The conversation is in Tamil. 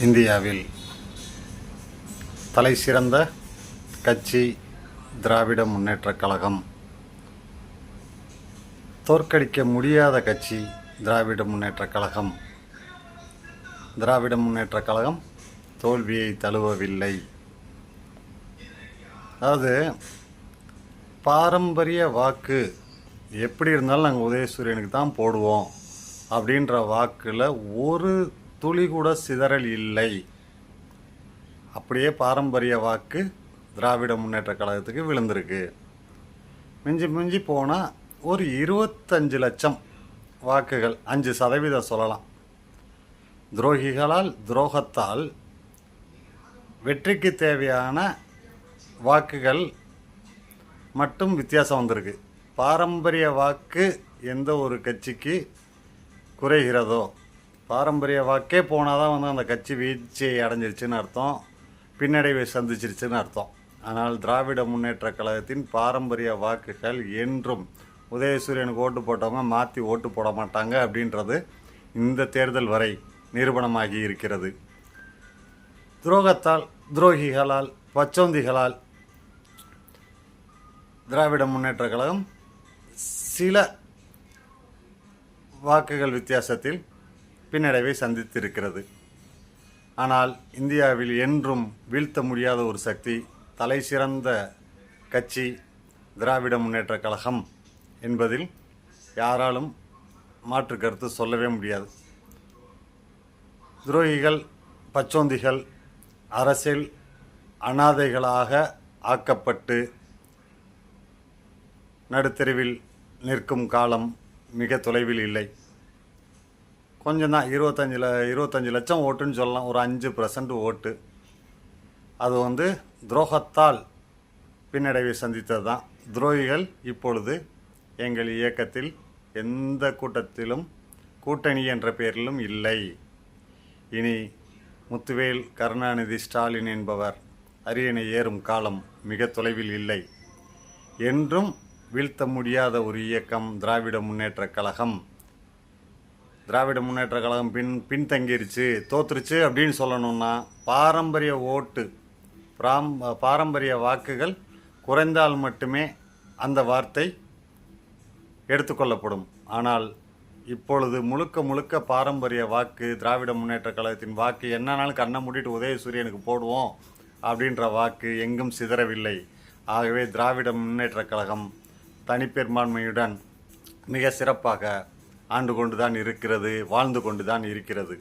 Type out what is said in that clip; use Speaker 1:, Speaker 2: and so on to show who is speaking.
Speaker 1: இந்தியாவில் தலைசிறந்த கட்சி திராவிட முன்னேற்றக் கழகம். தோற்கடிக்க முடியாத கட்சி திராவிட முன்னேற்றக் கழகம். திராவிட முன்னேற்றக் கழகம் தோல்வியை தழுவவில்லை. அதாவது பாரம்பரிய வாக்கு எப்படி இருந்தாலும் நாங்கள் உதயசூரியனுக்கு தான் போடுவோம் அப்படின்ற வாக்கில் ஒரு துளி கூட சிதறல் இல்லை. அப்படியே பாரம்பரிய வாக்கு திராவிட முன்னேற்ற கழகத்துக்கு விழுந்திருக்கு. மிஞ்சி மிஞ்சி போனால் ஒரு 25 லட்சம் வாக்குகள், 5% சொல்லலாம். துரோகிகளால் துரோகத்தால் வெற்றிக்கு தேவையான வாக்குகள் மட்டும் வித்தியாசம் வந்திருக்கு. பாரம்பரிய வாக்கு எந்த ஒரு கட்சிக்கு குறைகிறதோ, பாரம்பரிய வாக்கே போனால் தான் அந்த கட்சி வீழ்ச்சியை அடைஞ்சிருச்சுன்னு அர்த்தம், பின்னடைவை சந்திச்சிருச்சுன்னு அர்த்தம். ஆனால் திராவிட முன்னேற்ற கழகத்தின் பாரம்பரிய வாக்குகள் என்றும் உதயசூரியனுக்கு ஓட்டு போட்டவங்க மாற்றி ஓட்டு போட மாட்டாங்க அப்படின்றது இந்த தேர்தல் வரை நிரூபணமாகி இருக்கிறது. துரோகத்தால், துரோகிகளால், பச்சோந்திகளால் திராவிட முன்னேற்ற கழகம் சில வாக்குகள் வித்தியாசத்தில் பின்னடைவை சந்தித்திருக்கிறது. ஆனால் இந்தியாவில் என்றும் வீழ்த்த முடியாத ஒரு சக்தி, தலை சிறந்த கட்சி திராவிட முன்னேற்ற கழகம் என்பதில் யாராலும் மாற்று கருத்து சொல்லவே முடியாது. துரோகிகள், பச்சோந்திகள் அரசியல் அனாதைகளாக ஆக்கப்பட்டு நடுத்தெருவில் நிற்கும் காலம் மிக தொலைவில் இல்லை. கொஞ்சம் தான், 25 லட்சம் ஓட்டுன்னு சொல்லலாம், ஒரு 5% ஓட்டு. அது துரோகத்தால் பின்னடைவை சந்தித்தது தான். துரோகிகள் இப்பொழுது எங்கள் இயக்கத்தில் எந்த கூட்டத்திலும் கூட்டணி என்ற பெயரிலும் இல்லை. இனி முத்துவேல், கருணாநிதி, ஸ்டாலின் என்பவர் அரியணை ஏறும் காலம் மிக தொலைவில் இல்லை. என்றும் வீழ்த்த முடியாத ஒரு இயக்கம் திராவிட முன்னேற்ற கழகம். திராவிட முன்னேற்ற கழகம் பின்தங்கிருச்சு, தோற்றுருச்சு அப்படின்னு சொல்லணும்னா பாரம்பரிய ஓட்டு, பாரம்பரிய வாக்குகள் குறைந்தால் மட்டுமே அந்த வார்த்தை எடுத்துக்கொள்ளப்படும். ஆனால் இப்பொழுது முழுக்க பாரம்பரிய வாக்கு, திராவிட முன்னேற்ற கழகத்தின் வாக்கு என்னன்னாலும் கண்ணை மூடிட்டு உதயசூரியனுக்கு போடுவோம் அப்படின்ற வாக்கு எங்கும் சிதறவில்லை. ஆகவே திராவிட முன்னேற்ற கழகம் தனிப்பெரும்பான்மையுடன் மிக சிறப்பாக ஆண்டு கொண்டு தான் இருக்கிறது, வாழ்ந்து கொண்டு தான் இருக்கிறது.